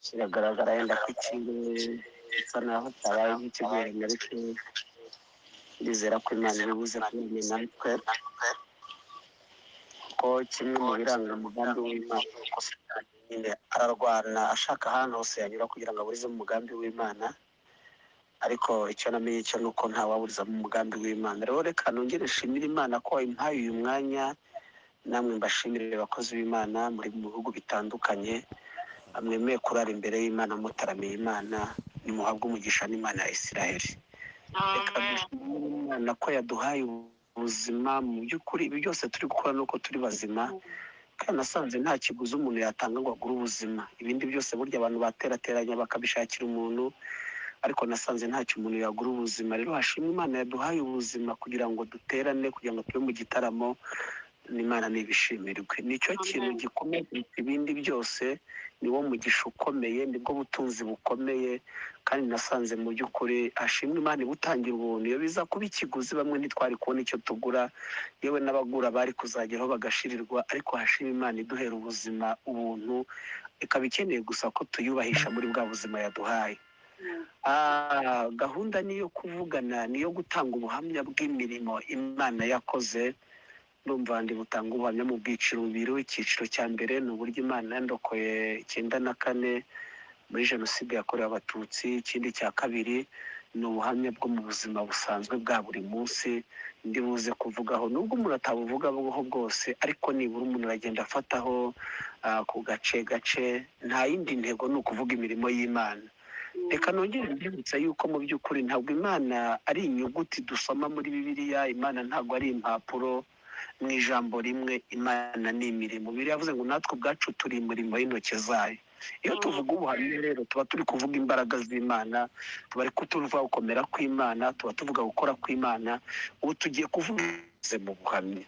kiragaragara yenda ko ikindi gisa naho cyabaye nk'ikigoranye, ariko ndizera ko Imana iri buze kumenya natwe, ko kimwe mu biranga umugambi w'Imana uko Satani nyine ararwana ashaka ahantu hose yanyura kugira ngo aburize mu mugambi w'Imana, ariko icyo namenye cyo ni uko ntawaburiza mu mugambi w'Imana. Rero reka nongere nshimire Imana ko impaye uyu mwanya, namwe mbashimire abakozi b'Imana muri mu bihugu bitandukanye, mwemeye kurara imbere y'Imana mutaramiye Imana, nimuhabwe umugisha n'Imana ya Isiraheli. Reka dushimire Imana ko yaduhaye ubuzima. Mu by'ukuri ibi byose turi gukora nuko turi bazima, kandi nasanze nta kiguzi umuntu yatanga ngo agure ubuzima. Ibindi byose burya abantu baterateranya bakabishakira umuntu, ariko nasanze ntacyo umuntu yagura ubuzima. Rero hashimwe Imana yaduhaye ubuzima kugira ngo duterane, kugira ngo tube mu gitaramo, n'Imana nibishimirwe. Nicyo kintu gikomeye kuruta ibindi byose, niwo mugisha ukomeye, nibwo butunzi bukomeye, kandi nasanze mu by'ukuri hashimwe Imana ibutangira ubuntu. Iyo biza kuba ikiguzi bamwe ntitwari kubona icyo tugura, yewe n'abagura bari kuzageraho bagashirirwa, ariko hashimwe Imana iduhera ubuzima ubuntu, ikaba ikeneye gusa ko tuyubahisha muri bwa buzima yaduhaye. Gahunda niyo kuvugana, niyo gutanga ubuhamya bw'imirimo Imana yakoze. Ndumva ndi butanga ubuhamya mu byiciro bibiri. Icyiciro cya mbere ni uburyo Imana yandokoye 94 muri jenoside yakorewe Abatutsi. Ikindi cya kabiri ni ubuhamya bwo mu buzima busanzwe bwa buri munsi, ndi buze kuvugaho, nubwo umuntu atabuvugaho bwose, ariko nibura umuntu aragenda afataho ku gace gace. Nta yindi ntego ni ukuvuga imirimo y'Imana. Reka nongere mbibutsa yuko mu by'ukuri ntabwo Imana ari inyuguti dusoma muri Bibiliya. Imana ntabwo ari impapuro. Mu ijambo rimwe, Imana ni imirimo. Bibiliya yavuze ngo natwe ubwacu turi imirimo y'intoki zayo. Iyo tuvuga ubuhamya rero tuba turi kuvuga imbaraga z'Imana, tuba ari kutuvuga gukomera kw'Imana, tuba tuvuga gukora kw'Imana. Ubu tugiye kuvuga mu buhamya.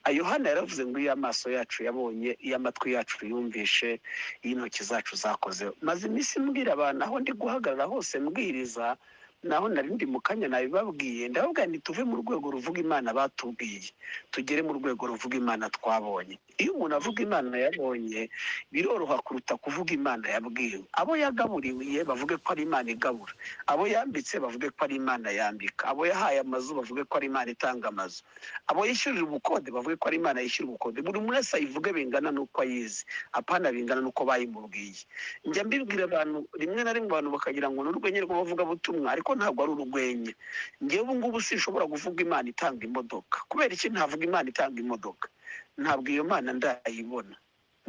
Yohana yaravuze ngo iyo amaso yacu yabonye, iyo amatwi yacu yumvishe, iyo intoki zacu zakoze. Maze iminsi mbwira abantu aho ndi guhagarara hose mbwiriza, naho nari ndi mu kanya nabibabwiye, ndababwira nti tuve mu rwego ruvuga Imana batubwiye, tugere mu rwego ruvuga Imana twabonye. Iyo umuntu avuga Imana yabonye, biroroha kuruta kuvuga Imana yabwiwe. Abo yagaburiye bavuge ko ari Imana igabura, abo yambitse bavuge ko ari Imana yambika, abo yahaye amazu bavuge ko ari Imana itanga amazu, abo yishyurira ubukode bavuge ko ari Imana yishyura ubukode. Buri umwe wese ayivuge bingana n'uko ayizi, apana bingana n'uko bayimubwiye. Njya mbibwira abantu rimwe na rimwe, abantu bakagira ngo ni urwenya rw'abavugabutumwa, ariko ntabwo ari urwenya. Njyewe ubu ngubu sinshobora kuvuga Imana itanga imodoka. Kubera iki ntavuga Imana itanga imodoka? Ntabwo iyo Mana ndayibona.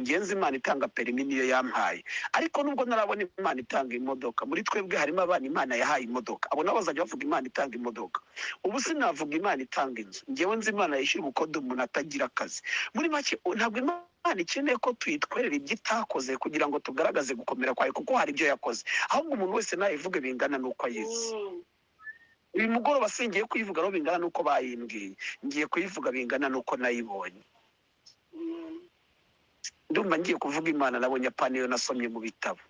Ngenzi Imana itanga perimi niyo yampaye, ariko nubwo narabona Imana itanga imodoka, muri twebwe harimo abana Imana yahaye imodoka, abo nabo bazajya bavuga Imana itanga imodoka. Ubu sinavuga Imana itanga inzu, njyewe nzi Imana yishyura ubukode umuntu atagira akazi. Muri make ntabwo Imana ikeneye ko tuyitwerera ibyo itakoze kugira ngo tugaragaze gukomera kwayo, kuko hari ibyo yakoze. Ahubwo umuntu wese nayivuge bingana n'uko ayizi. Uyu mugoroba singiye kuyivuga no bingana n'uko bayimbwiye, ngiye kuyivuga bingana n'uko nayibonye. Ndumva ngiye kuvuga Imana nabonye, apana iyo nasomye mu bitabo.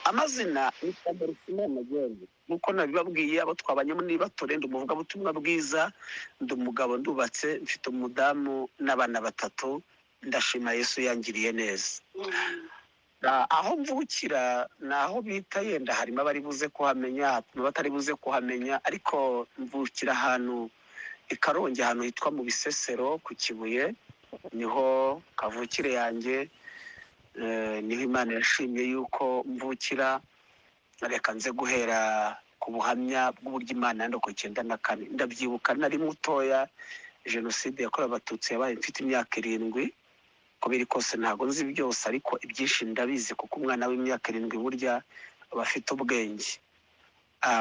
Amazina ni Rusimana John, nkuko nabibabwiye. Abo twabanye muri Batore, ndi umuvugabutumwa bwiza, ndi umugabo, ndubatse, mfite umudamu n'abana 3. Ndashima Yesu yangiriye neza. Aho mvukira naho bita, yenda harimo abari buze kuhamenya, batari buze kuhamenya, ariko mvukira ahantu i Karongi, ahantu hitwa mu Bisesero ku Kibuye. Niho kavukire yanjye, niho Imana yashimye yuko mvukira. Reka nze guhera ku buhamya bw'uburyo Imana yandokoye 94. Ndabyibuka nari mutoya, jenoside yakorewe Abatutsi yabaye mfite imyaka 7. Uko biri kose ntabwo nzi byose, ariko ibyinshi ndabizi, kuko umwana w'imyaka 7 burya aba afite ubwenge.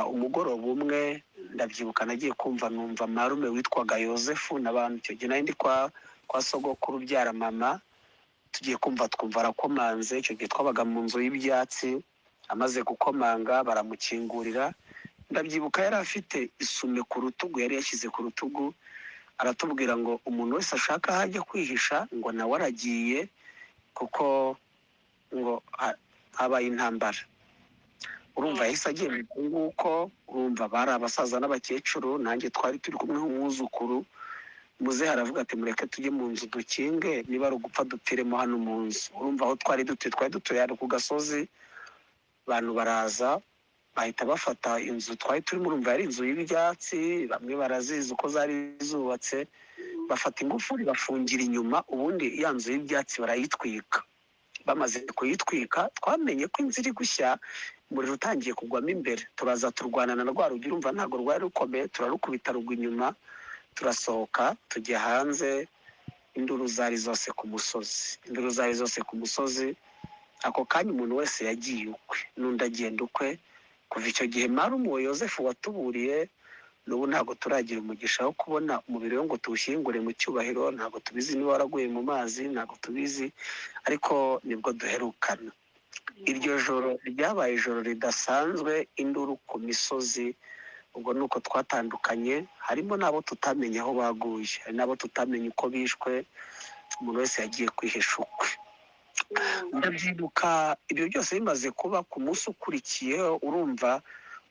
Umugoroba umwe ndabyibuka nagiye kumva, numva marume witwaga Yosefu n'abantu. Icyo gihe nari ndi kwa sogokuru ubyara mama. Tugiye kumva twumva arakomanze. Icyo gihe twabaga mu nzu y'ibyatsi. Amaze gukomanga baramukingurira. Ndabyibuka yari afite isume ku rutugu, yari yashyize ku rutugu. Aratubwira ngo umuntu wese ashaka aho ajya kwihisha, ngo nawe aragiye, kuko ngo habaye intambara. Urumva yahise agenda nguko. Urumva bari abasaza n'abakecuru, nanjye twari turi kumwe nk'umwuzukuru. muzehe aravuga ati mureke tujye mu nzu dukinge, niba ari ugupfa dupfiremo hano mu nzu. Urumva aho twari dutuye ari ku gasozi, abantu baraza bahita bafata inzu twari turimo, urumva yari inzu y'ibyatsi, bamwe barazizi uko zari zubatse, bafata ingufuri bafungira inyuma, ubundi ya nzu y'ibyatsi barayitwika. Bamaze kuyitwika twamenye ko inzu iri gushya, umuriro utangiye kugwamo imbere, turaza turwanana na rwa rugi, urumva ntabwo rwari rukomeye, turarukubita rugwa inyuma, turasohoka tujya hanze. Induru zari zose ku musozi, induru zari zose ku musozi. Ako kanya umuntu wese yagiye ukwe, n'undi agenda ukwe. Kuva icyo gihe marume uwo Yozefu watuburiye, n'ubu ntabwo turagira umugisha wo kubona umubiri we ngo tuwushyingure mu cyubahiro. Ntabwo tubizi niba waraguye mu mazi, ntabwo tubizi, ariko nibwo duherukana. Iryo joro ryabaye ijoro ridasanzwe, induru ku misozi. Ubwo ni uko twatandukanye, harimo n'abo tutamenye aho baguye, hari n'abo tutamenye uko bishwe, umuntu wese yagiye kwihisha ukwe. Ndabyibuka ibyo byose bimaze kuba ku munsi ukurikiyeho, urumva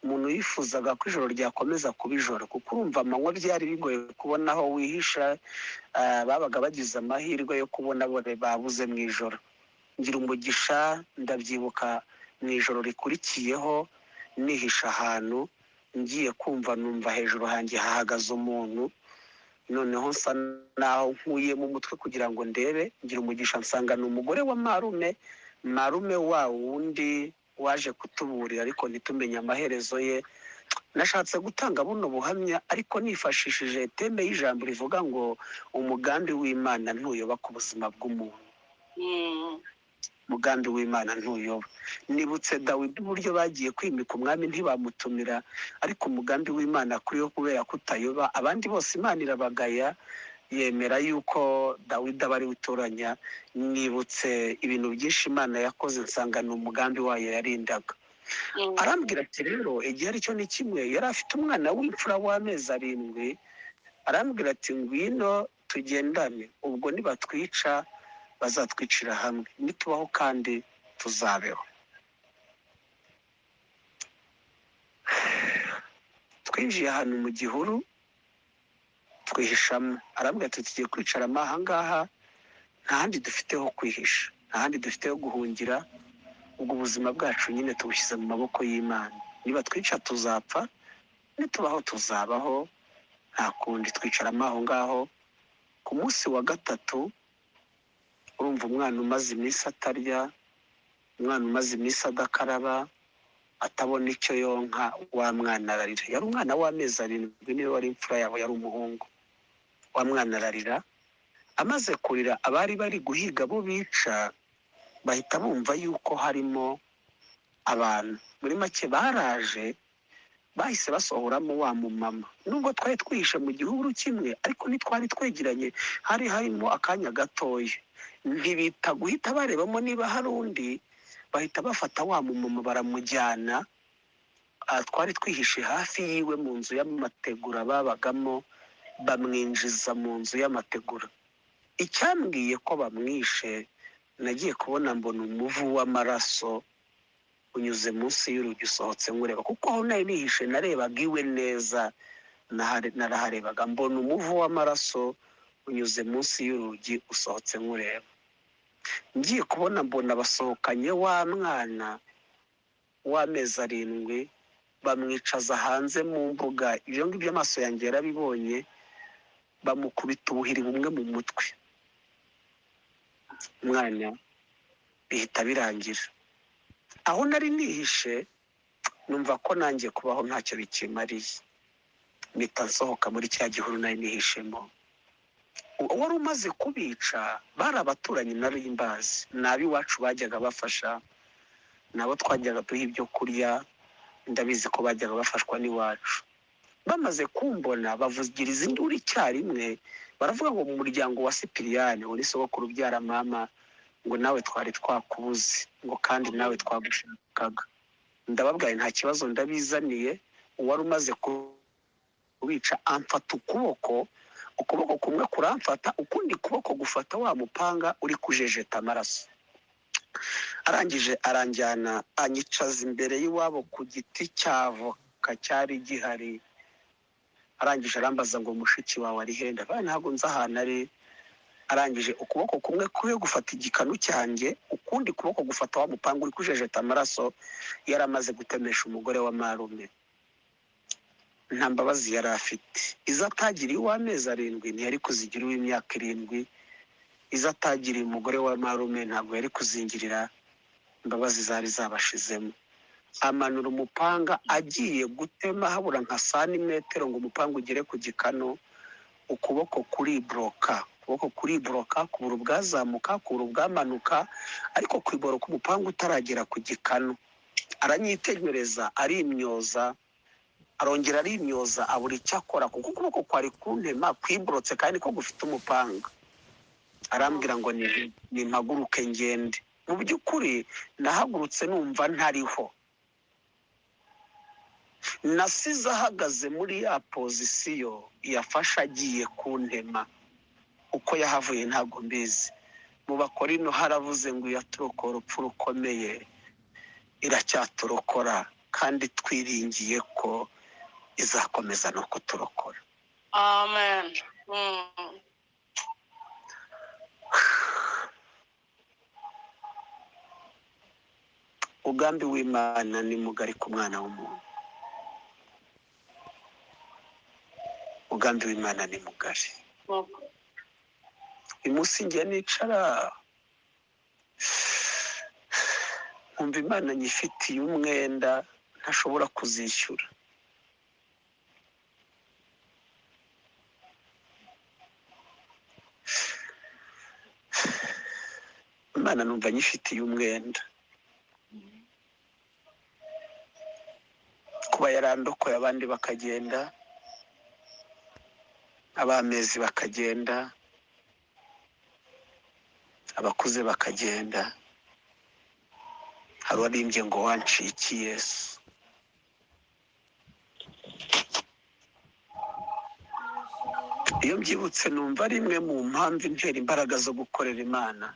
umuntu yifuzaga ko ijoro ryakomeza kuba ijoro, kuko urumva amanywa byari bigoye kubona aho wihisha. Babaga bagize amahirwe yo kubona bone babuze mu ijoro. Ngira umugisha, ndabyibuka mu ijoro rikurikiyeho nihisha ahantu, ngiye kumva numva hejuru hanjye hahagaze umuntu, noneho nsa naho nkuye mu mutwe kugira ngo ndebe, ngira umugisha nsanga ni umugore wa marume wa wundi waje kutuburira, ariko ntitumenye amaherezo ye. Nashatse gutanga buno buhamya ariko nifashishije teme y'ijambo rivuga ngo umugambi w'Imana ntuyoba ku buzima bw'umuntu. Umugambi w'Imana ntuyoba. Nibutse Dawidi uburyo bagiye kwimika umwami ntibamutumira, ariko umugambi w'Imana kuri yo kubera kutayoba, abandi bose Imana irabagaya, yemera yuko Dawidi aba ari utoranya. Nibutse ibintu byinshi Imana yakoze, nsanga ni umugambi wayo yarindaga. Arambwira ati rero igihe aricyo ni kimwe, yari afite umwana w'imfura w'amezi 7, arambwira ati ngwino tugendane, ubwo nibatwica bazatwicira hamwe, nitubaho kandi tuzabeho. Twinjiye ahantu mu gihuru twihishamo, arambwira ati tugiye kwicaramo aha ngaha, nta handi dufite ho kwihisha, nta handi dufite ho guhungira. Ubwo ubuzima bwacu nyine tubushyize mu maboko y'Imana, niba twica tuzapfa, nitubaho tuzabaho, nta kundi. Twicaramo aho ngaho. Ku munsi wa gatatu, urumva umwana umaze iminsi atarya, umwana umaze iminsi adakaraba, atabona icyo yonka, wa mwana ararira. Yari umwana w'amezi 7, niwe wari imfura yabo, yari umuhungu. Wa mwana ararira, amaze kurira abari bari guhiga bo bica bahita bumva yuko harimo abantu. Muri make baraje, bahise basohoramo wa mumama. Nubwo twari twihishe mu gihuru kimwe, ariko ntitwari twegeranye, hari harimo akanya gatoya. Ntibita guhita barebamo niba hari undi, bahita bafata wa mumama baramujyana. Twari twihishe hafi yiwe mu nzu y'amategura babagamo, bamwinjiza mu nzu y'amategura. Icyambwiye ko bamwishe, nagiye kubona mbona umuvu w'amaraso unyuze munsi y'urugi usohotse nkureba, kuko aho nari nihishe narebaga iwe neza, naraharebaga mbona umuvu w'amaraso unyuze munsi y'urugi usohotse nkureba. Ngiye kubona mbona basohokanye wa mwana w'amezi 7, bamwicaza hanze mu mbuga. Ibyo ngibyo amaso yanjye yarabibonye, bamukubita ubuhiri bumwe mu mutwe. Umwana bihita birangira. Aho nari nihishe numva ko nanjye kubaho ntacyo bikimariye, mpita nsohoka muri cya gihuru nari nihishemo. Wari umaze kubica, bari abaturanyi nari mbazi, n'ab'iwacu bajyaga bafasha, nabo twajyaga duha ibyo kurya, ndabizi ko bajyaga bafashwa n'iwacu. Bamaze kumbona bavugiriza induru icyarimwe, baravuga ngo mu muryango wa Sipiriyani, uri sogokuru ubyara mama, ngo nawe twari twakubuze, ngo kandi nawe twagushakaga. Ndababwaye nta kibazo ndabizaniye. Uwari umaze kubica amfata ukuboko kumwe kuramfata, ukundi kuboko gufata wa mupanga uri kujejeta amaraso. Arangije aranjyana anyicaza imbere y'iwabo ku giti cy'avoka cyari gihari. arangije arambaza ngo mushiki wawe ari he, ndavuga ntabwo nzi ahantu ari. Arangije ukuboko kumwe kwe gufata igikanu cyanjye, ukundi kuboko gufata wa mupanga uri kujejeta amaraso yari amaze gutemesha umugore wa marume. Nta mbabazi yari afite. Izo atagiriye uw'amezi 7 ntiyari kuzigira uw'imyaka 7. Izo atagiriye umugore wa marume ntabwo yari kuzingirira. Imbabazi zari zabashizemo. Amanura umupanga agiye gutema habura nka santimetero ngo umupanga ugere ku gikanu, ukuboko kuribroka, kubura ubwazamuka, kubura ubwamanuka, ariko kwiboroka umupanga utaragera ku gikanu. Aranyitegereza, arimyoza, arongera arimyoza, abura icyo akora kuko ukuboko kwari kuntema kwiborotse kandi ko gufite umupanga. Arambwira ngo nimpaguruke ngende. Mu by'ukuri nahagurutse numva ntariho. Nasize ahagaze muri ya pozisiyo yafashe agiye kuntema. Uko yahavuye ntabwo mbizi. Mu Bakorino haravuze ngo yaturokora urupfu rukomeye, iracyaturokora kandi twiringiye ko izakomeza no kuturokora. Amen. Umugambi w'Imana ni mugari ku mwana w'umuntu. Umugambi w'Imana ni mugari. Uyu munsi ngiye nicara nkumva Imana nyifitiye umwenda ntashobora kuzishyura. Imana numva nyifitiye umwenda. Kuba yarandokoye abandi bakagenda, abamezi bakagenda, abakuze bakagenda, hari uwarimbye ngo wancikiye Yesu. Iyo mbyibutse numva ari imwe mu mpamvu intera imbaraga zo gukorera Imana.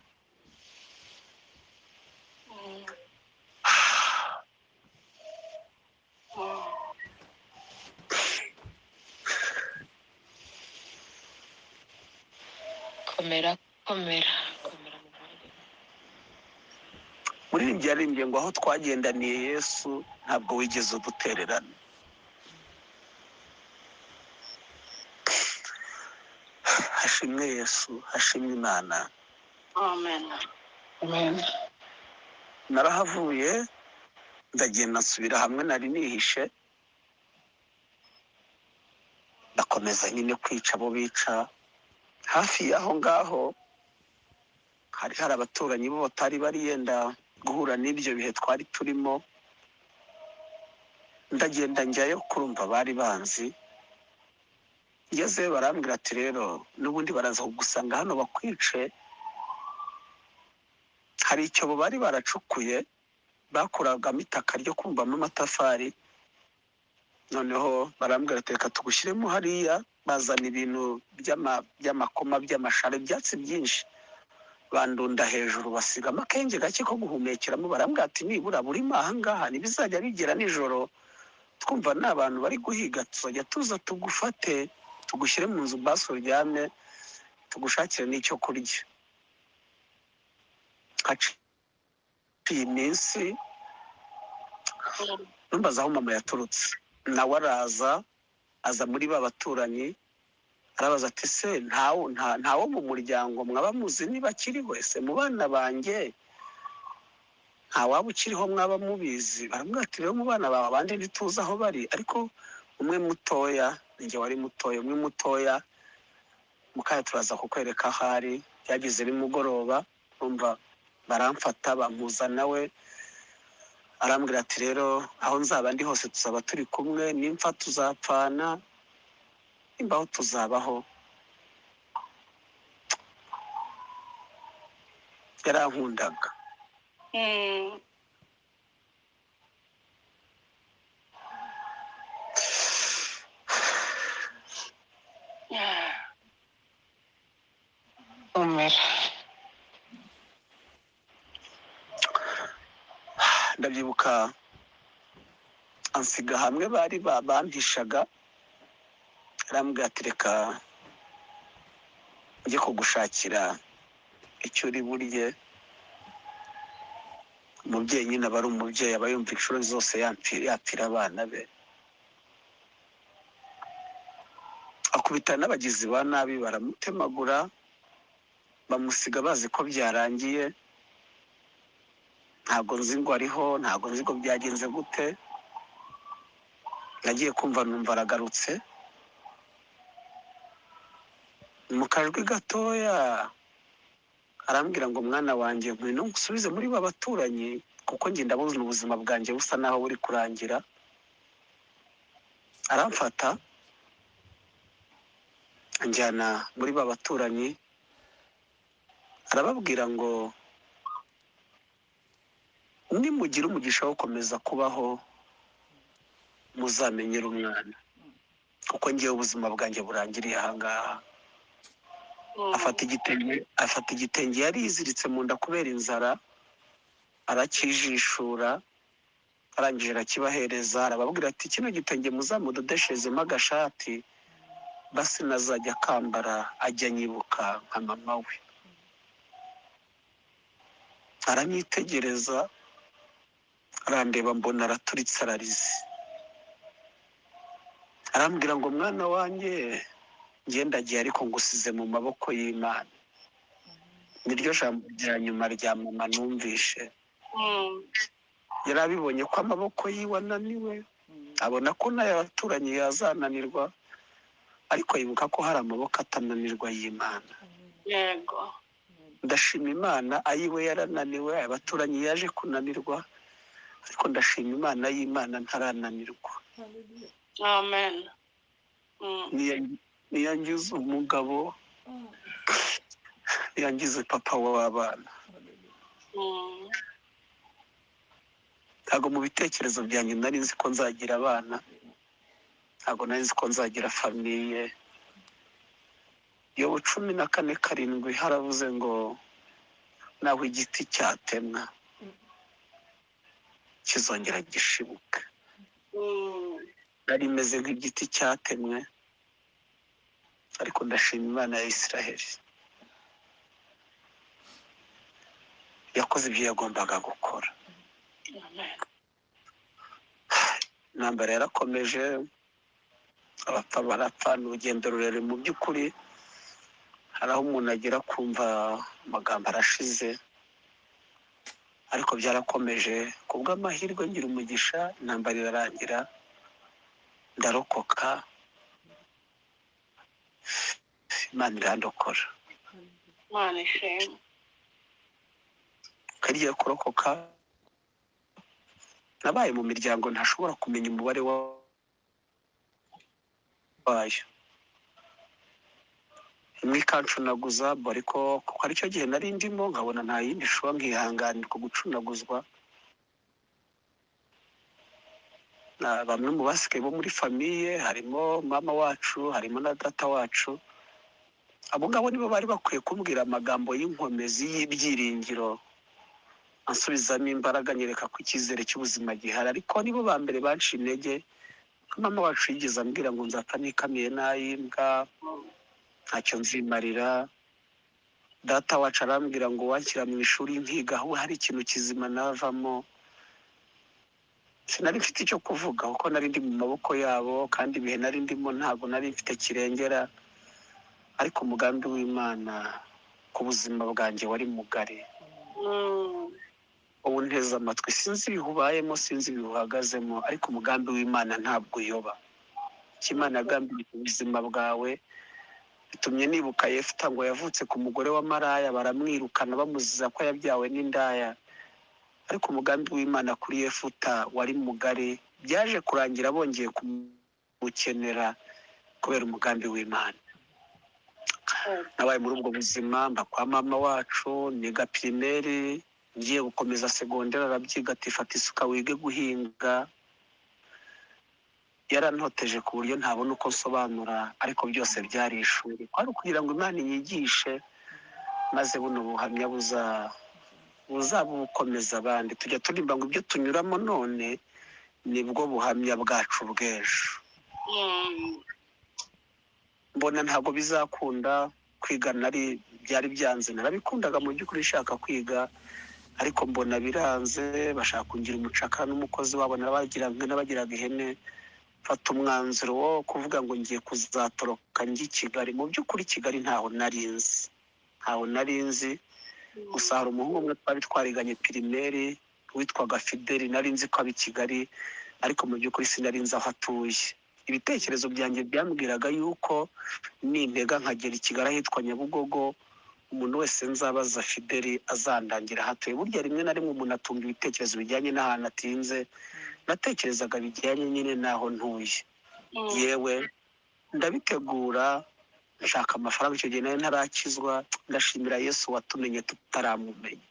Komera. Muririmbyi yaririmbye ngo aho twagendaniye Yesu ntabwo wigeze udutererana. Hashimwe Yesu, hashimwe Imana. Amen. Narahavuye ndagenda nsubira hamwe nari nihishe, ndakomeza nyine kwica abo bica. Hafi y'aho ngaho hari abaturanyi bo batari bari yenda guhura n'ibyo bihe twari turimo. Ndagenda njyayo kurumva bari banzi. Ngeze barambwira ati rero n'ubundi baraza kugusanga hano bakwice. Hari icyobo bari baracukuye bakuragamo itaka ryo kumbamo amatafari. Noneho barambwira ati reka tugushyiremo hariya. Bazana ibintu by'amakoma by'amashara, ibyatsi byinshi, bandunda hejuru basigamo akenge gake ko guhumekeramo. Barambwira ati nibura burimo ahangaha ntibizajya bigera nijoro twumva ni abantu bari guhiga, tuzajya tuza tugufate tugushyire mu nzu basi uryame tugushakire n'icyo kurya. Haciye iminsi numbaza aho mama yaturutse, nawe aza muri ba baturanyi arabaza ati se ntawo mu muryango mwaba muzi niba akiriho? Ese mu bana banjye nta waba ukiriho mwaba mubizi? Baramubwira ati rero mu bana bawe abandi ntituzi aho bari, ariko umwe mutoya, njye wari mutoya, umwe mutoya mukaya turaza kukwereka ahari. Byageze nimugoroba umva baramfata bampuza nawe. Arambwira ati rero aho nzaba ndi hose tuzaba turi kumwe, nimfa tuzapfana, imbaho tuzabaho. Yarankundaga. Ndabyibuka ansiga hamwe bari bampishaga. arambwira ati reka njye kugushakira icyo uri burye. Umubyeyi nyine aba ari umubyeyi, aba yumva inshuro zose yapfira abana be. Akubita n'abagizi ba nabi baramutemagura, bamusiga bazi ko byarangiye. Ntabwo nzi ngo ariho, ntabwo nzi ngo byagenze gute. Nagiye kumva numva aragarutse mu kajwi gatoya, arambwira ngo mwana wanjye ngwino ngusubize muri ba baturanyi, kuko njye ndabuze ubuzima bwanjye busa naho buri kurangira. Aramfata anjyana muri ba baturanyi, arababwira ngo nimugira umugisha wo gukomeza kubaho muzamenyera umwana, kuko ngewe ubuzima bwanjye burangiriye ahangaha. Afata igitenge yari yiziritse mu nda kubera inzara, arakijishura, arangije arakibahereza, arababwira ati kino gitenge muzamudodesherezemo agashati, basi nazajya akambara ajya anyibuka nka mama we. Aranyitegereza, arandeba, mbona araturitse ararize. Arambwira ngo mwana wanjye ngendagiye ariko ngusize mu maboko y'Imana. Niryo jambo rya nyuma rya mama numvishe. Yari abibonye ko amaboko yiwe ananiwe, abona ko n'ayabaturanyi yazananirwa, ariko yibuka ko hari amaboko atananirwa y'Imana. Yego. Ndashima Imana ayiwe yarananiwe, abaturanyi yaje kunanirwa, ariko ndashima Imana y'Imana ntarananirwa. Amen. Niyangize umugabo, niyangize papa w'abana. Ntabwo mu bitekerezo byanjye nari nzi ko nzagira abana, ntabwo nari nzi ko nzagira famiye. Yobu 14:7 haravuze ngo naho igiti cyatemwa kizongera gishibuka. Nari meze nk'igiti cyatemwe, ariko ndashima Imana ya Isiraheli, yakoze ibyo yagombaga gukora. Intambara yarakomeje, abapfa barapfa, ni urugendo rurerure mu by'ukuri. Hari aho umuntu agera kumva amagambo arashize, ariko byarakomeje. Kubw'amahirwe ngira umugisha, intambara irarangira, ndarokoka, Imana irandokora. Imana ishimwe. Kariye kurokoka, nabaye mu miryango ntashobora kumenya umubare wayo. Imwe ikancunaguza, ariko kuko aricyo gihe nari ndimo, nkabona nta yindi shobora nkihanganirwa gucunaguzwa. Bamwe mu basigaye bo muri famiye, harimo mama wacu, harimo na data wacu, abo ngabo nibo bari bakwiye kumbwira amagambo y'inkomezi y'ibyiringiro, ansubizamo imbaraga, nyereka ko icyizere cy'ubuzima gihari. Ariko nibo ba mbere banciye intege. Mama wacu yigeze ambwira ngo nzapfa nikamiye n'ay'imbwa, ntacyo nzimarira. Data wacu arambwira ngo wanshyira mu ishuri nkiga, aho hari ikintu kizima navamo. Sinari mfite icyo kuvuga kuko nari ndi mu maboko yabo, kandi ibihe nari ndimo ntabwo nari mfite kirengera. Ariko umugambi w'Imana ku buzima bwanjye wari mugari. Ubu nteze amatwi, sinzi ibihe ubayemo, sinzi ibihe uhagazemo, ariko umugambi w'Imana ntabwo uyoba. Icyo Imana yagambiriye ku buzima bwawe bitumye nibuka Yefuta, ngo yavutse ku mugore wa Maraya, baramwirukana bamuziza ko yabyawe n'indaya. Ariko umugambi w'Imana kuri Yefuta wari mugari, byaje kurangira bongeye kumukenera kubera umugambi w'Imana. Nabaye muri ubwo buzima, mba kwa mama wacu, niga pirimeri, ngiye gukomeza segonderi, arabyiga ati fata isuka wige guhinga. Yarantoteje ku buryo ntabona uko nsobanura, ariko byose byari ishuri, kwari ukugira ngo Imana inyigishe, maze buno buhamya buzabukomeza abandi. Tujya turimba ngo ibyo tunyuramo none nibwo buhamya bwacu bw'ejo. mbona ntabwo bizakunda kwiga, byari byanze, narabikundaga mu by'ukuri nshaka kwiga, ariko mbona biranze, bashaka kungira umucakara n'umukozi wabo, n'abagiraga ihene, mfata umwanzuro wo kuvuga ngo ngiye kuzatoroka njye i Kigali. Mu by'ukuri Kigali ntaho nari nzi, gusa hari umuhungu umwe twari twariganye pirimeri witwaga Fideli, nari nzi ko aba i Kigali, ariko mu by'ukuri sinari nzi aho atuye. Ibitekerezo byanjye byambwiraga yuko nintega nkagera i Kigali ahitwa Nyabugogo, umuntu wese nzabaza Fideli azandangira aho atuye. Burya rimwe na rimwe umuntu atunga ibitekerezo bijyanye n'ahantu atinze, natekerezaga bijyanye nyine n'aho ntuye. Yewe ndabitegura, nshaka amafaranga, icyo gihe nari ntarakizwa. Ndashimira Yesu watumenye tutaramumenya.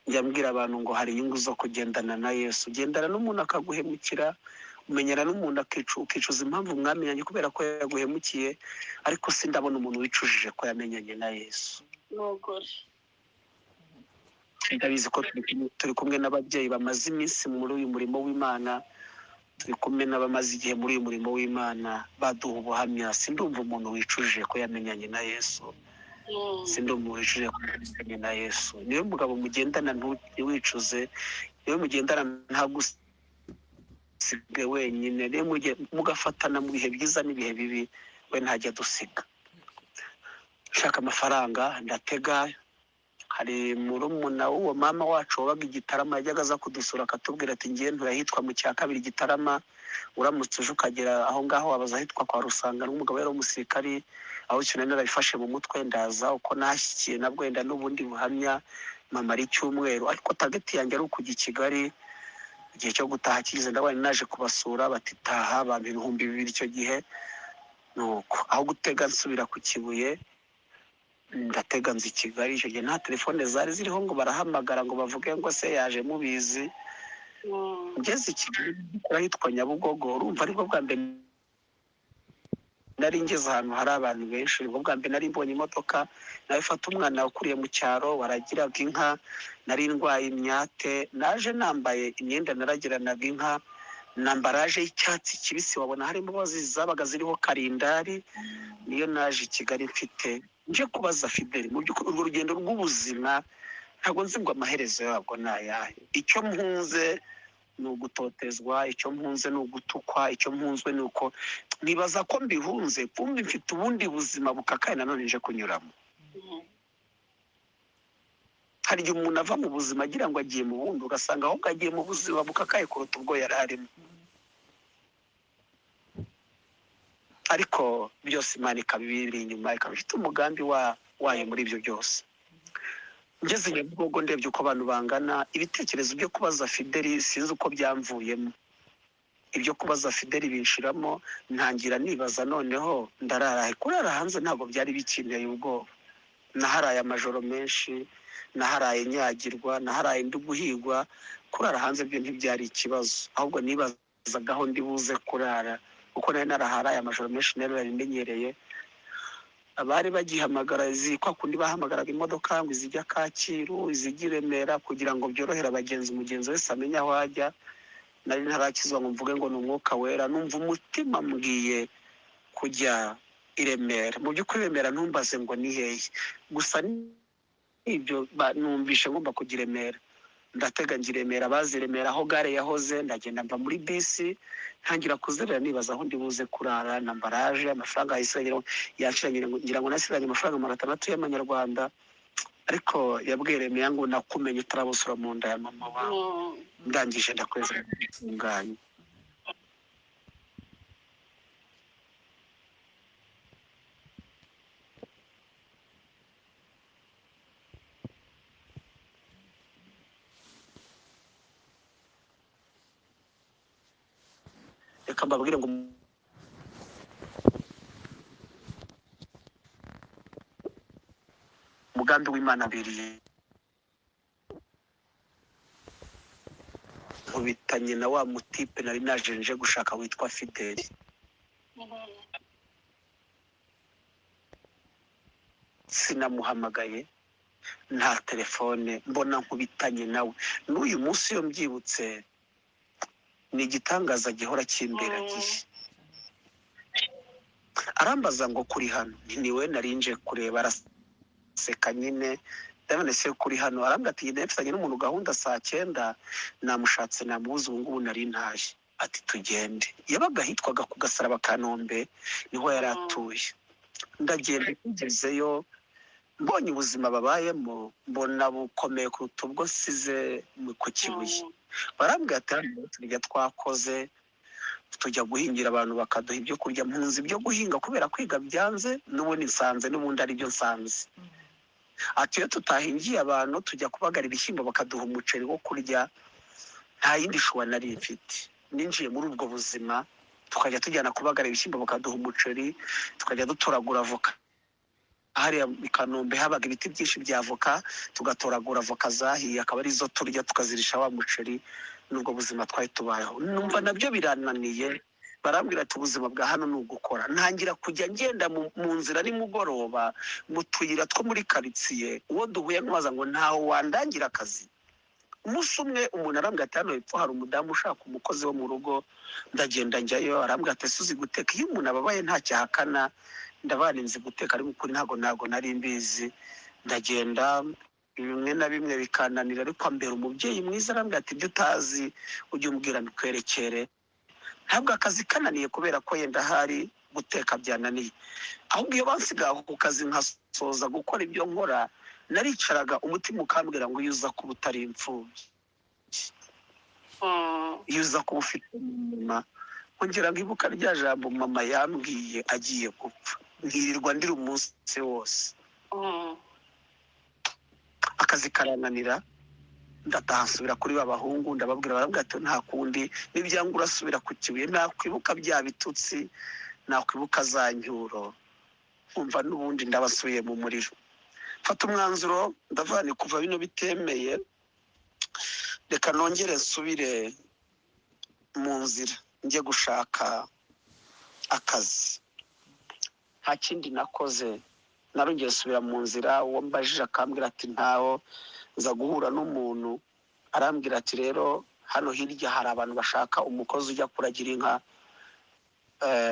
Njya mbwira abantu ngo hari inyungu zo kugendana na Yesu. Ugendana n'umuntu akaguhemukira, umenyera n'umuntu ukicuza impamvu mwamenyanye kubera ko yaguhemukiye, ariko sindabona umuntu wicujije ko yamenyanye na Yesu. Ndabizi ko turi kumwe n'ababyeyi bamaze iminsi muri uyu murimo w'Imana, turi kumwe n'abamaze igihe muri uyu murimo w'Imana, baduha ubuhamya. Sindumva umuntu wicujije ko yamenyanye na Yesu, sindumva umuntu wicujije ko yamenyanye na Yesu. Niwe mugabo mugendana ntiwicuze, niwe mugendana ntagusige wenyine, niwe mugafatana mu bihe byiza n'ibihe bibi, we ntajya dusiga. Nshaka amafaranga, ndatega. Hari murumuna w'uwo mama wacu wabaga i Gitarama, yajyaga aza kudusura akatubwira ati ngiye ntuye ahitwa mu cya kabiri Gitarama, uramutse uje ukagera aho ngaho wabaza ahitwa kwa Rusanga, n'umugabo yari umusirikari, aho ikintu narabifashe mu mutwe, ndaza uko nashyikiye nabwo wenda n'ubundi buhamya, mama ari icyumweru, ariko tageti yanjye ari ukujya i Kigali. Igihe cyo gutaha kigeze, ndabona naje kubasura, bati taha, bampa 2,000 icyo gihe. Nuko aho gutega nsubira ku Kibuye, ndatega nzi i Kigali. Icyo gihe nta telefone zari ziriho ngo barahamagara ngo bavuge ngo se yaje mubizi. Ngeze i Kigali ahitwa Nyabugogo, urumva aribwo bwa mbere nari ngeze ahantu hari abantu benshi, aribwo bwa mbere nari mbonye imodoka. Nawe fata umwana ukuriye mu cyaro, waragiraga inka, nari ndwaye imyate, naje nambaye imyenda naragiranaga inka, nambaraje y'icyatsi kibisi, wabona harimo zabaga ziriho karindari. Niyo naje i Kigali mfite, nje kubaza Fideli. Mu by'ukuri urwo rugendo rw'ubuzima ntabwo nzi ngo amaherezo yabwo ni ayahe. Icyo mpunze ni ugutotezwa, icyo mpunze ni ugutukwa, icyo mpunzwe ni uko nibaza ko mbihunze kumbi mfite ubundi buzima bukakaye nanone nje kunyuramo. Hari igihe umuntu ava mu buzima agira ngo agiye mu bundi, ugasanga ahubwo agiye mu buzima bukakaye kuruta ubwo yari arimo. Ariko byose Imana ikabibiri inyuma, ikaba ifite umugambi wayo muri ibyo byose. Ngeze i Nyabugogo ndebye uko abantu bangana, ibitekerezo byo kubaza Fideli sinzi uko byamvuyemo. Ibyo kubaza Fideli binshiramo, ntangira nibaza noneho ndarara. Kurara hanze ntabwo byari bikinteye ubwoba. Naharaye amajoro menshi, naharaye nyagirwa, naharaye ndi guhigwa. Kurara hanze byo ntibyari ikibazo, ahubwo nibazaga aho ndi buze kurara, kuko nari naraharaye amajoro menshi, nari narabimenyereye. Abari bagihamagara kwa kundi bahamagaraga imodoka ngo izijya Kacyiru, izijya i Remera, kugira ngo byorohere abagenzi, umugenzi wese amenye aho ajya. Nari ntarakizwa ngo mvuge ngo ni umwuka wera, numva umutima mbwiye kujya i Remera. Mu by'ukuri Remera ntumbaze ngo ni hehe, gusa ibyo numvishe ngomba kujya i Remera. Ndatega njya i Remera, bazi Remera aho gare yahoze, ndagenda mva muri bisi, ntangira kuzerera nibaza aho ndi buze kurara. Nambaraje amafaranga yanshiranye, ngira ngo nasiranye amafaranga 600 y'amanyarwanda, ariko yabwiye Remera ngo nakumenye utarabusura mu nda ya mama wawe. Ndangije ndakweza gutunganya. Reka mbabwire ngo umugambi w'Imana biriye nkubitanye na wa mutipe nari naje nje gushaka witwa Fideli. Sinamuhamagaye, nta telefone, mbona nkubitanye nawe. N'uyu munsi iyo mbyibutse ni igitangaza gihora kimberagiye. arambaza ngo kuri hano, nti niwe narinje kureba. Araseka nyine, ndabona se kuri hano. Arambwira ati nefisanye n'umuntu gahunda saa 9, namushatse namubuze, ubu ngubu nari ntashye. Ati tugende. Yabaga hitwaga ku Gasaraba Kanombe, niho yari atuye. Ndagenda kugezeyo, mbonye ubuzima babayemo, mbona bukomeye kuruta ubwo size ku Kibuye. Barambwira ati hano turya twakoze, tujya guhingira abantu bakaduha ibyo kurya, mpunzi ibyo guhinga kubera kwiga byanze, n'ubundi nsanze n'ubundi ari byo nsanze. Ati iyo tutahingiye abantu tujya kubagara ibishyimbo bakaduha umuceri wo kurya, nta yindi shuwa nari mfite. Ninjiye muri ubwo buzima, tukajya tujyana kubagara ibishyimbo bakaduha umuceri, tukajya dutoragura avoka. Hariya i Kanombe habaga ibiti byinshi bya avoka, tugatoragura avoka zahiye, akaba arizo turya tukazirisha wa muceri. N'ubwo buzima twari tubayeho, numva nabyo birananiye. Barambwira ati ubuzima bwa hano ni ugukora. Ntangira kujya ngenda mu nzira nimugoroba, mu tuyira two muri karitsiye, uwo duhuye nkubaza ngo ntaho wandangira akazi. Umunsi umwe umuntu arambwira ati hano hepfo hari umudamu ushaka umukozi wo mu rugo. Ndagenda njyayo, arambwira ati suzi guteka. Iyo umuntu ababaye ntacyahakana, ndabana nzi guteka, ariko ukuri ntago nari mbizi. Ndagenda bimwe na bimwe bikananira, ariko ambera umubyeyi mwiza. Arambwira ati ibyo utazi ujye umbwira mbikwerekere. Ntabwo akazi kananiye kubera ko yenda hari guteka byananiye, ahubwo iyo bansigaho ku kazi nkasoza gukora ibyo nkora, naricaraga umutima ukambwira ngo iyo uza kuba utari imfubyi, iyo uza kuba ufite umuma. Nkongera nkibuka rya jambo mama yambwiye agiye gupfa, nkirirwa ndira umunsi wose. Akazi karananira, ndataha nsubira kuri babahungu, ndababwira. Barambwira ati nta kundi, n'ibyanga urasubira ku Kibuye. Nakwibuka bya bitutsi, nakwibuka za nyuro, nkumva n'ubundi ndabasubiye mu muriro. Mfata umwanzuro, ndavana kuva bino bitemeye, reka nongere nsubire mu nzira njye gushaka akazi. Nta kindi nakoze, narongeye nsubira mu nzira. Uwo mbajije akambwira ati ntaho. Nza guhura n'umuntu arambwira ati rero hano hirya hari abantu bashaka umukozi ujya kuragira inka.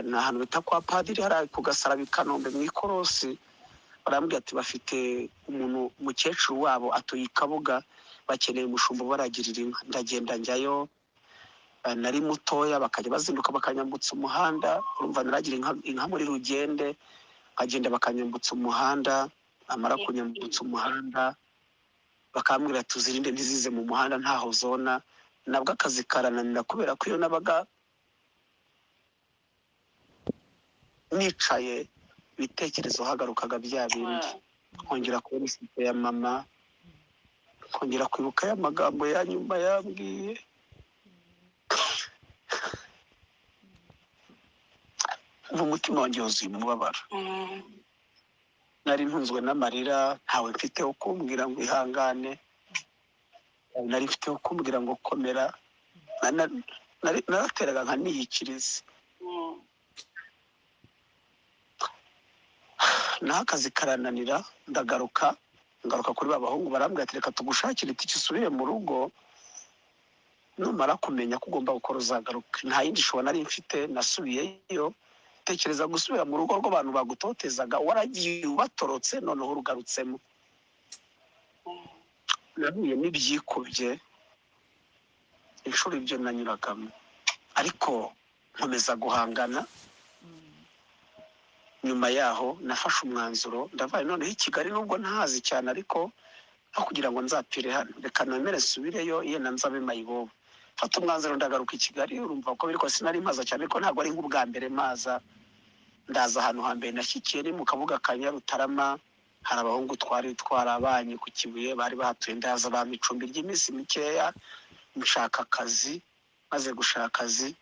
Ni ahantu bita kwa padiri, hari ku Gasaraba i Kanombe mu ikorosi. Barambwira ati bafite umuntu, umukecuru wabo atuye i Kabuga, bakeneye umushumba baragirira inka. Ndagenda njyayo, nari mutoya, bakajya bazinduka bakanyambutsa umuhanda. Urumva naragira inka muri Rugende, nkagenda bakanyambutsa umuhanda. Amara kunyambutsa umuhanda, bakambwira tuzirinde ntizize mu muhanda ntaho zona. Nabwo akazi karananira kubera ko iyo nabaga nicaye, ibitekerezo hagarukaga bya bindi. Nkongera kubona ifoto ya mama, nkongera kwibuka ya magambo ya nyuma yambwiye. Umutima wanjye wuzuye umubabaro. Nari ntunzwe n'amarira, ntawe mfite wo kumbwira ngo ihangane, nari mfite wo kumbwira ngo komera. Narateraga nkaniyikiriza. Naho akazi karananira, ngaruka kuri babahungu. Barambwira ati reka tugushakire itike usubire mu rugo, numara kumenya ko ugomba gukora uzagaruka. Nta yindi shuwa nari mfite, nasubiyeyo. Tekereza gusubira mu rugo rw'abantu bagutotezaga, waragiye ubatorotse, noneho urugarutsemo. Nahuye n'ibyikubye inshuro ibyo nanyuragamo, ariko nkomeza guhangana. Nyuma yaho nafashe umwanzuro, ndavaye noneho i Kigali, nubwo ntahazi cyane, ariko aho kugira ngo nzapfire hano, reka nemere nsubireyo, yenda nzabe mayibobo. Mfata umwanzuro ndagaruka i Kigali. Urumva ko biriko sinari maza cyane, ko ntabwo ari nk'ubwa mbere maza. Ndaza ahantu hambere nashyikiye ni mu Kabuga ka Nyarutarama. Hari abahungu twari twarabanye ku Kibuye, bari bahatuye. Ndaza bampa icumbi ry'iminsi mikeya, nshaka akazi. Maze gushaka akazi,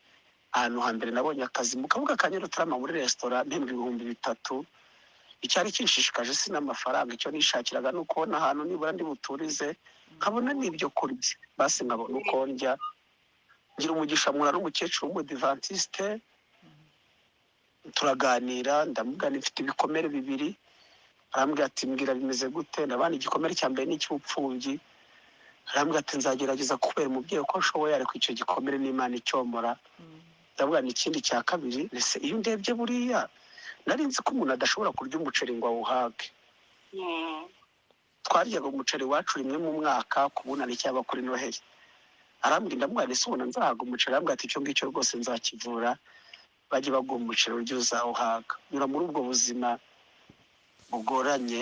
ahantu hambere nabonye akazi mu Kabuga ka Nyarutarama muri resitora, mpembwa 3,000. Icyari kinshishikaje si n'amafaranga, icyo nishakiraga ni ukubona ahantu nibura ndi buturize, nkabona n'ibyo kurya, basi nkabona uko ndya. Ngira umugisha mwura n'umukecuru w'umudivantiste, turaganira. Ndamubwira mfite ibikomere 2. Arambwira ati mbwira bimeze gute. Nabana igikomere cya mbere n'icy'ubupfubyi. Arambwira ati nzagerageza kubera umubyeyi uko nshoboye, ariko icyo gikomere n'Imana icyomora. Ndabwira n'ikindi cya kabiri, ese iyo ndebye buriya nari nzi ko umuntu adashobora kurya umuceri ngo awuhage. Twaryaga umuceri wacu rimwe mu mwaka ku bunani cyangwa kuri noheli. Arambwira ndamubwira ese ubona nzahaga umuceri? Arambwira ati icyo ngicyo rwose nzakivura, bajye baguha umuceri urya uzawuhaga. Nyura muri ubwo buzima bugoranye,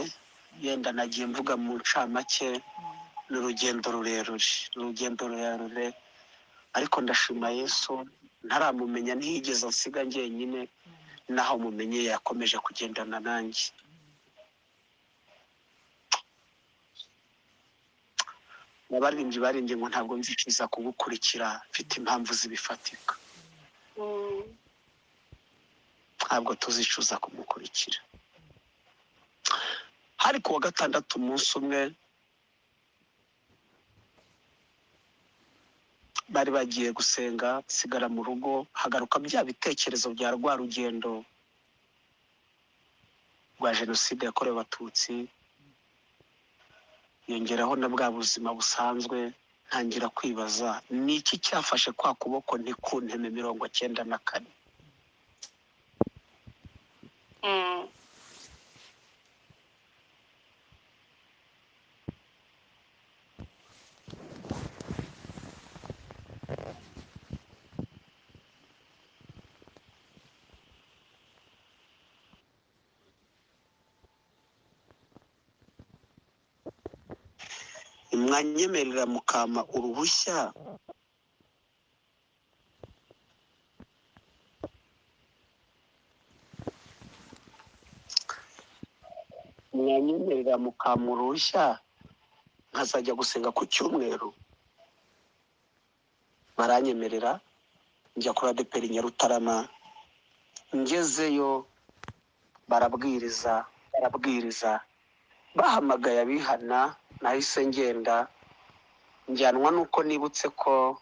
yenda nagiye mvuga mu ncamake, ni urugendo rurerure, ariko ndashima Yesu, ntaramumenya ntiyigeze ansiga njyenyine, naho mumenye yakomeje kugendana nanjye. Abaririmbyi baririmbye ngo ntabwo nzicuza kugukurikira, mfite impamvu zibifatika. Ntabwo tuzicuza kumukurikira. Hari ku wa gatandatu umunsi umwe, bari bagiye gusenga, sigara mu rugo, hagaruka bya bitekerezo bya rwa rugendo rwa jenoside yakorewe Abatutsi, yongeraho na bwa buzima busanzwe. Ntangira kwibaza ni iki cyafashe kwa kuboko ntikunteme 94. Mwanyemerera mukama uruhushya nkazajya gusenga ku cyumweru? Baranyemerera, njya kuri ADEPR Nyarutarama. Ngezeyo barabwiriza, bahamagaye abihana. Nahise ngenda, njyanwa nuko nibutse ko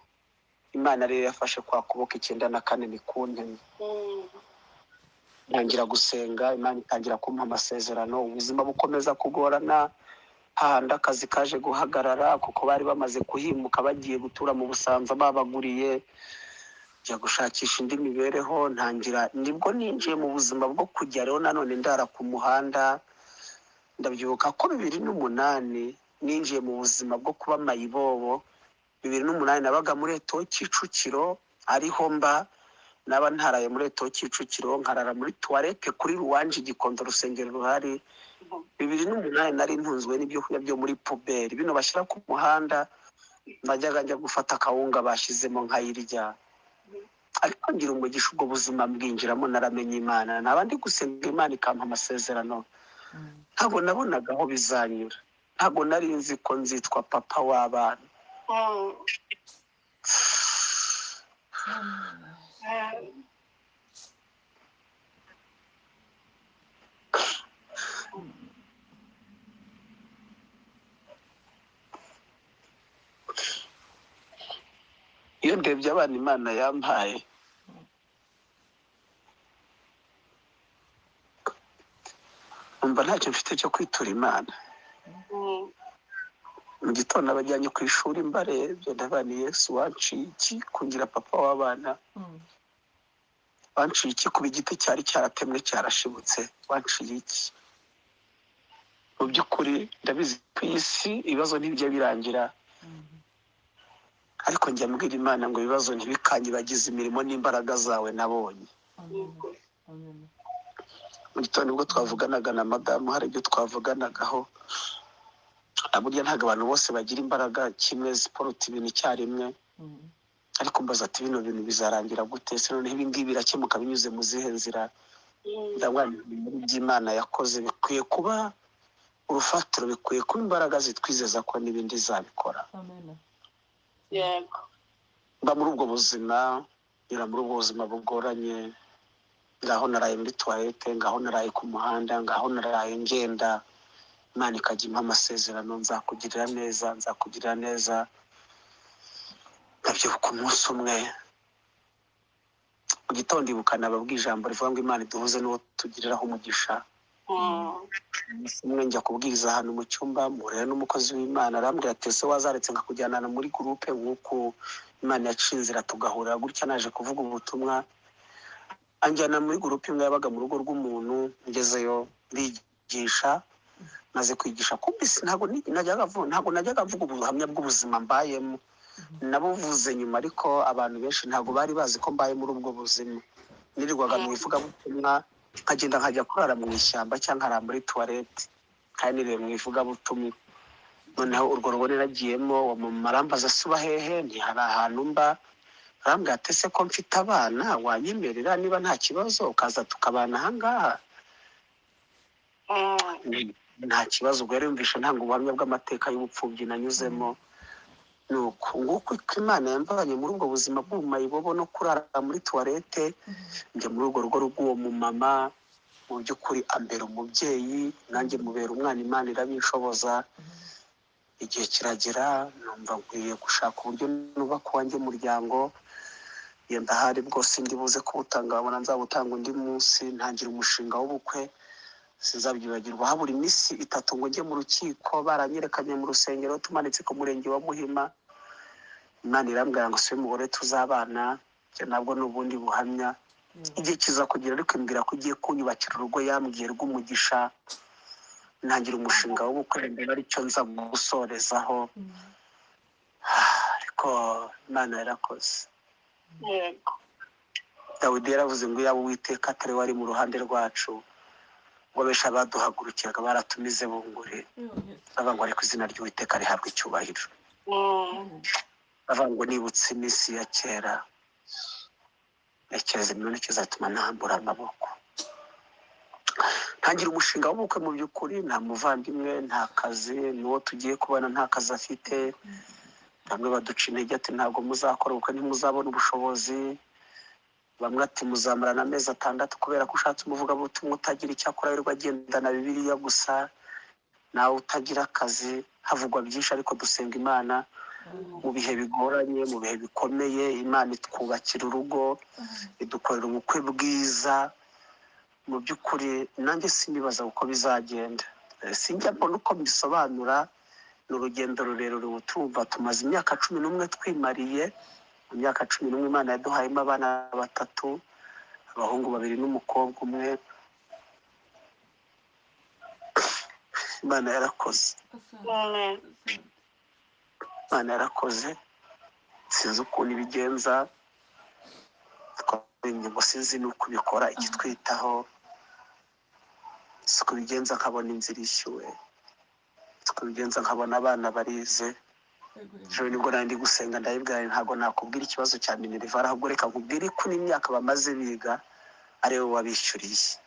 Imana ariyo yafashe kwa kuboko 94 nikunteme. Ntangira gusenga, Imana itangira kumpa amasezerano, ubuzima bukomeza kugorana. Hahandi akazi kaje guhagarara kuko bari bamaze kuhimuka bagiye gutura mu Busanza babaguriye. Njya gushakisha indi mibereho, nibwo ninjiye mu buzima bwo kujya rero nanone ndara ku muhanda. Ndabyibuka ko 2008 ninjiye mu buzima bwo kuba mayibobo. 2008 nabaga muri Eto Kicukiro, ariho mba. Naba ntaraye muri Eto Kicukiro, nkarara muri toilette kuri Ruwanji Gikondo, rusengero ruhari. 2008 nari ntunzwe n'ibyo kurya byo muri puberi, bino bashyira ku muhanda. Najyaga njya gufata akawunga bashyizemo nkayirya. Ariko ngira umugisha ubwo buzima bwinjiramo, naramenye Imana, nabandi gusenga Imana ikampa amasezerano. Ntabwo nabonaga aho bizanyura, ntabwo nari nzi ko nzitwa papa w'abana. Iyo ndebye abana Imana yampaye, umva ntacyo mfite cyo kwitura Imana. Mu gitondo abajyanye ku ishuri mbarebye, ndabana Yesu wanciye iki kungira papa w'abana? Wanciye iki kuba igiti cyari cyaratemwe cyarashibutse? Wanciye iki? Mu by'ukuri ndabizi ku isi ibibazo ntibijya birangira, ariko njya mbwira Imana ngo ibibazo ntibikanyibagize imirimo n'imbaraga zawe nabonye. Mu gitondo ubwo twavuganaga na madamu, hari ibyo twavuganagaho. Burya ntabwo abantu bose bagira imbaraga kimwe ziporota ibintu icyarimwe. Ariko mbaza ati bino bintu bizarangira gute? Se noneho ibi ngibi birakemuka binyuze mu zihe nzira? Ndabona muri by'Imana yakoze bikwiye kuba urufatiro, bikwiye kuba imbaraga zitwizeza ko n'ibindi zabikora. Yego. Mba muri ubwo buzima, nyura muri ubwo buzima bugoranye. Ngaho naraye muri toilette, ngaho naraye ku muhanda, ngaho naraye ngenda. Imana ikajya impa amasezerano, nzakugirira neza. Ndabyibuka umunsi umwe mu gitondo, ibuka nababwiye ijambo rivuga ngo Imana iduhuze n'uwo tugiriraho umugisha. Umunsi umwe njya kubwiriza ahantu mu cyumba, mpurira n'umukozi w'Imana. Arambwira ati ese wazaretse nkakujyana muri groupe nk'uko Imana yaciye inzira tugahurira gutya naje kuvuga ubutumwa? anjyana muri gurupe imwe yabaga mu rugo rw'umuntu, ngezeyo ndigisha, maze kwigisha kumbisi ntabwo najyaga mvuga ubuhamya bw'ubuzima mbayemo, nabuvuze nyuma, ariko abantu benshi ntabwo bari bazi ko mbaye muri ubwo buzima. Nirirwaga mu ivugabutumwa, nkagenda nkajya kurara mu ishyamba cyangwa nkara muri tuwarete, kandi niriwe mu ivugabutumwa. Noneho urwo rugo naragiyemo, uwo mumama arambaza asuba hehe, ntihari ahantu mba, arambwira ati ese ko mfite abana wanyemerera niba nta kibazo ukaza tukabana ahangaha? Nta kibazo. Ubwo yari yumvishe ntanga ubuhamya bw'amateka y'ubupfubyi nanyuzemo. Nuko nguko Imana yamvanye muri ubwo buzima bw'ubumayibobo no kurara muri tuwarete, njya muri urwo rugo rw'uwo mumama. Mu by'ukuri ambera umubyeyi, nanjye mubera umwana, Imana irabinshoboza. Igihe kiragera numva nkwiye gushaka uburyo nubaka uwanjye muryango, yenda ahari bwose ndi buze kuwutanga, wabona nzawutanga undi munsi. Ntangira umushinga w'ubukwe, sinzabyibagirwa. Habura iminsi 3 ngo njye mu rukiko, baranyerekanye mu rusengero tumanitse ku murenge wa Muhima. Imana irambwira ngo siwe mugore tuzabana. Nabwo n'ubundi buhamya. Igihe kiza kugira, ariko imbwira ko ugiye kunyubakira urugo, yambwiye rw'umugisha. Ntangira umushinga w'ubukwe, mbere aricyo nza gusorezaho. Ariko Imana yarakoze. Yego. Dawidi yaravuze ngo yaba Uwiteka atari wari mu ruhande rwacu, ngo benshi abaduhagurukiraga baratumize bunguri. Bavuga ngo ariko izina ry'Uwiteka rihabwa icyubahiro. Bavuga ngo nibutse iminsi ya kera, ntekereza none kizatuma ntambura amaboko. Ntangira umushinga w'ubukwe, mu by'ukuri nta muvandimwe, nta kazi, n'uwo tugiye kubana nta kazi afite. Bamwe baduca intege ati ntabwo muzakora ubukwe, ntimuzabona ubushobozi. Bamwe ati muzamarana amezi 6 kubera ko ushatse umuvugabutumwa utagira icyo akora, wirirwa agendana Bibiliya gusa, nawe utagira akazi. Havugwa byinshi, ariko dusenga Imana mu bihe bigoranye, mu bihe bikomeye. Imana itwubakira urugo, idukorera ubukwe bwiza. Mu by'ukuri nanjye sinibaza uko bizagenda, sinjya mbona uko mbisobanura. Ni urugendo rurerure. Ubu turumva tumaze imyaka 11 twimariye. Mu myaka 11 Imana yaduhayemo abana 3, abahungu 2 n'umukobwa 1. Imana yarakoze. Imana yarakoze. Sinzi ukuntu ibigenza, ngo sinzi n'uko ubikora, igitwitaho siko bigenza. Nkabona inzira ishyuwe, siko bigenza. Nkabona abana barize. Ejo nibwo nari ndi gusenga, ndayibwira ntabwo nakubwira ikibazo cya Minerval, ahubwo reka nkubwire ko n'imyaka bamaze biga ari wowe wabishyuriye.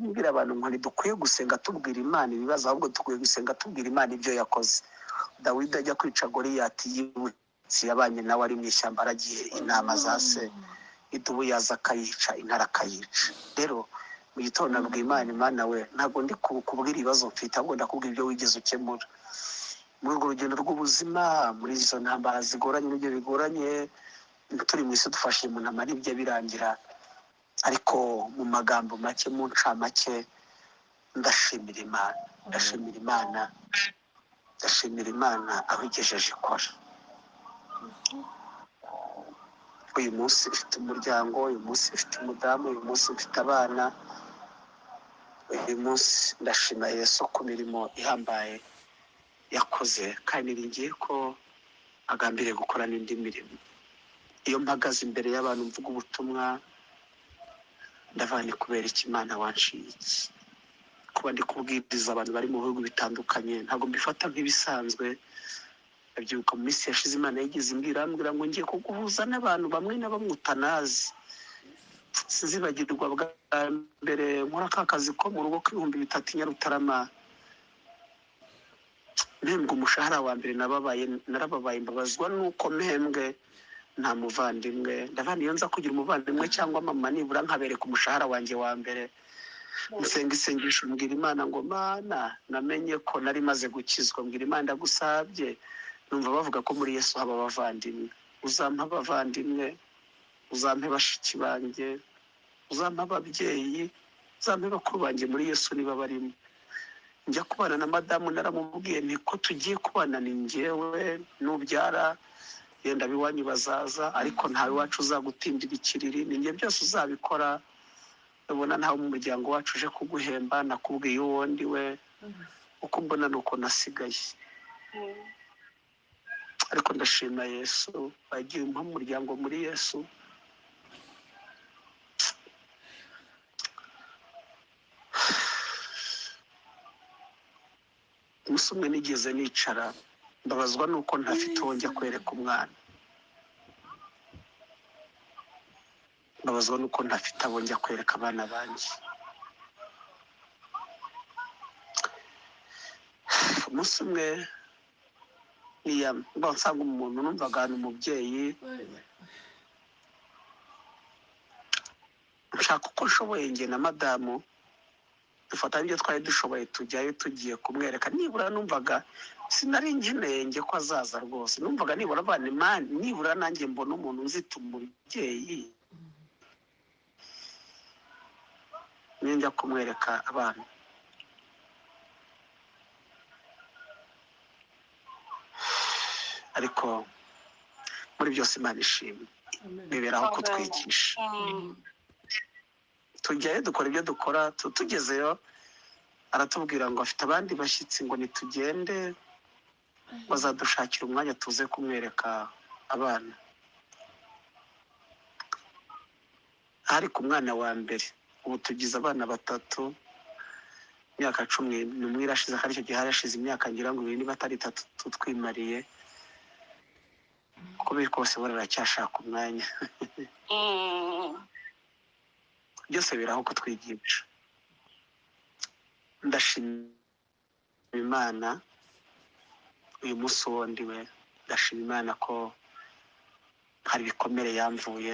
Mbwira abantu ngo ntidukwiye gusenga tubwira Imana ibibazo, ahubwo dukwiye gusenga tubwira Imana ibyo yakoze. Dawidi ajya kwica Goliyati, yibutse yabanye nawe ari mu ishyamba, aragiye intama za se, idubu yaza akayica, intare akayica. Rero mu gitondo nabwiye Imana we, ntabwo ndi kubwira ibibazo mfite, ahubwo ndakubwira ibyo wigeze ukemura. Muri urwo rugendo rw'ubuzima, muri izo ntambara zigoranye n'ibyo bigoranye, turi mu isi dufashe umuntu amara ibyo birangira. Ariko mu magambo make, mu ncamake, ndashimira Imana, ndashimira Imana, ndashimira Imana aho igejeje ikora. Uyu munsi mfite umuryango, uyu munsi mfite umudamu, uyu munsi mfite abana. Uyu munsi ndashima Yesu ku mirimo ihambaye yakoze, kandi niringiye ko agambiriye gukora n'indi mirimo. Iyo mpagaze imbere y'abantu mvuga ubutumwa, ndavanye kubera iki Imana wanciye iki. Kuba ndi kubwiriza abantu bari mu bihugu bitandukanye ntabwo mbifata nk'ibisanzwe. Ndabyibuka mu minsi yashize Imana yigeze ambwira ngo ngiye kuguhuza n'abantu bamwe na bamwe utanazi. Sinzibagirwa bwa mbere nkora ka kazi ko mu rugo k'3,000 i Nyarutarama, mpembwa umushahara wa mbere. Narababaye mbabazwa nuko mpembwe nta muvandimwe. Ndavana iyo nza kugira umuvandimwe cyangwa mama, nibura nkabereka umushahara wanjye wa mbere. Nsenga isengesho, mbwira Imana ngo Mana, namenye ko nari maze gukizwa. Mbwira Imana ndagusabye, numva bavuga ko muri Yesu haba abavandimwe. Uzampa abavandimwe, uzampe bashiki banjye, uzampa ababyeyi, uzampe bakuru banjye muri Yesu niba barimo. Njya kubana na madamu, naramubwiye nti ko tugiye kubana ni njyewe, nubyara yenda ab'iwanyu bazaza ariko ntawe iwacu uzagutindira ikiriri, ni njye byose uzabikora. ubona ntawe mu muryango wacu uje kuguhemba, nakubwiye uwo ndi we, uko mbona ni uko nasigaye. ariko ndashima Yesu, wagiye umpa umuryango muri Yesu. umunsi umwe nigeze nicara mbabazwa nuko ntafite uwo njya kwereka umwana, mbabazwa nuko ntafite abo njya kwereka abana banjye. umunsi umwe nsanga umuntu, numvaga ni umubyeyi, nshaka uko nshoboye njye na madamu dufata ibyo twari dushoboye tujyayo, tugiye kumwereka. nibura numvaga sinari nkeneye njye ko azaza rwose, numvaga nibura abana imana, nibura nanjye mbona umuntu nzita umubyeyi niyo njya kumwereka abana. ariko muri byose Imana ishimwe, biberaho kutwigisha. tujyayo dukora ibyo dukora, tugezeyo aratubwira ngo afite abandi bashyitsi, ngo nitugende bazadushakira umwanya tuze kumwereka abana. hari ku mwana wa mbere, ubu tugize abana 3, imyaka 11 irashize, kandi icyo gihe harashize imyaka ngira ngo 2 niba atari 3 twimariye. uko biri kose baracyashaka umwanya. byose biraho kutwigisha. ndashima Imana uyu munsi wundi we, ndashima Imana ko hari ibikomere yamvuye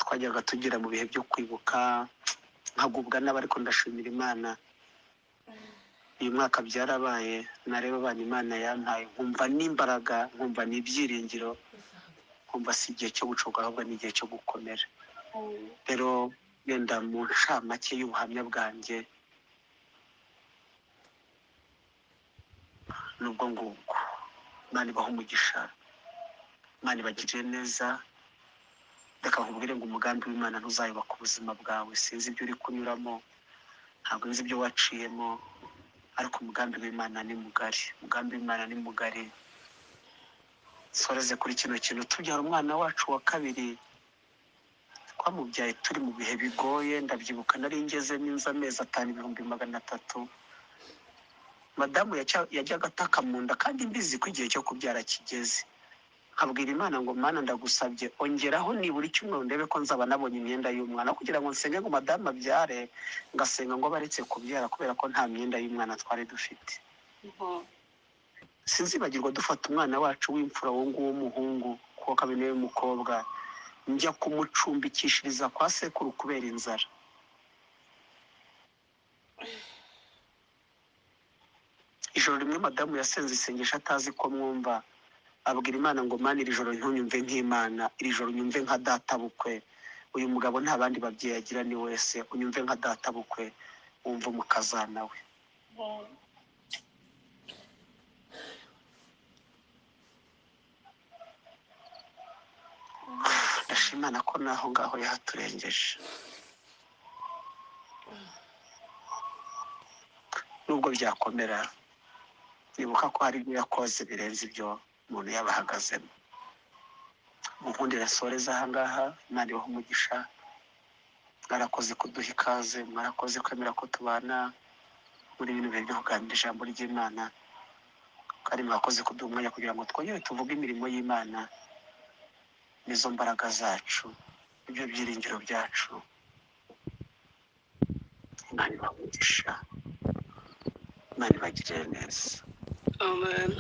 twajyaga tugira mu bihe byo kwibuka, nkagubwa nabi, ariko ndashimira Imana. uyu mwaka byarabaye, nareba abana Imana yampaye, nkumva n'imbaraga, nkumva n'ibyiringiro, nkumva si igihe cyo gucoka, ahubwo ni igihe cyo gukomera. rero yenda mu ncamake y'ubuhamya bwanjye nubwo ngubwo. Imana ibaha umugisha, Imana ibagirire neza. reka nkubwire ngo umugambi w'Imana ntuzayoba ku buzima bwawe. sinzi ibyo uri kunyuramo, ntabwo nzi ibyo waciyemo, ariko umugambi w'Imana ni mugari, umugambi w'Imana ni mugari. soreze kuri kino kintu, tubyara umwana wacu wa kabiri, twamubyaye turi mu bihe bigoye. ndabyibuka nari ngeze n'inzu amezi 5,300. madamu yajyaga ataka mu nda, kandi mbizi ko igihe cyo kubyara kigeze. nkabwira Imana ngo Mana, ndagusabye ongeraho nibura icyumweru ndebe ko nzaba nabonye imyenda y'umwana, kugira ngo nsenge ngo madamu abyare, ngasenga ngo baretse kubyara, kubera ko nta myenda y'umwana twari dufite. sinzibagirwa dufata umwana wacu w'imfura, wo nguwo w'umuhungu, kuko kabine w'umukobwa, njya kumucumbikishiriza kwa sekuru kubera inzara. ijoro rimwe madamu yasenze isengesho atazi ko mwumva, abwira Imana ngo Mana, iri joro ntunyumve nk'Imana, iri joro unyumve nka data bukwe. uyu mugabo nta bandi babyeyi agira, ni wese, unyumve nka data bukwe, wumva umukazana we. ndashima Imana ko naho ngaho yahaturengeje. nubwo byakomera, nibuka ko hari ibyo yakoze birenze ibyo umuntu yaba ahagazemo. ubundi rasoreza aha ngaha. Imana ibaha umugisha, mwarakoze kuduha ikaze, mwarakoze kwemera ko tubana muri bino bihe byo kuganira ijambo ry'Imana, kandi mwakoze kuduha umwanya kugira ngo twongere tuvuge imirimo y'Imana, nizo mbaraga zacu, ibyo byiringiro byacu. Imana ibaha umugisha, Imana ibagirire neza. Amen.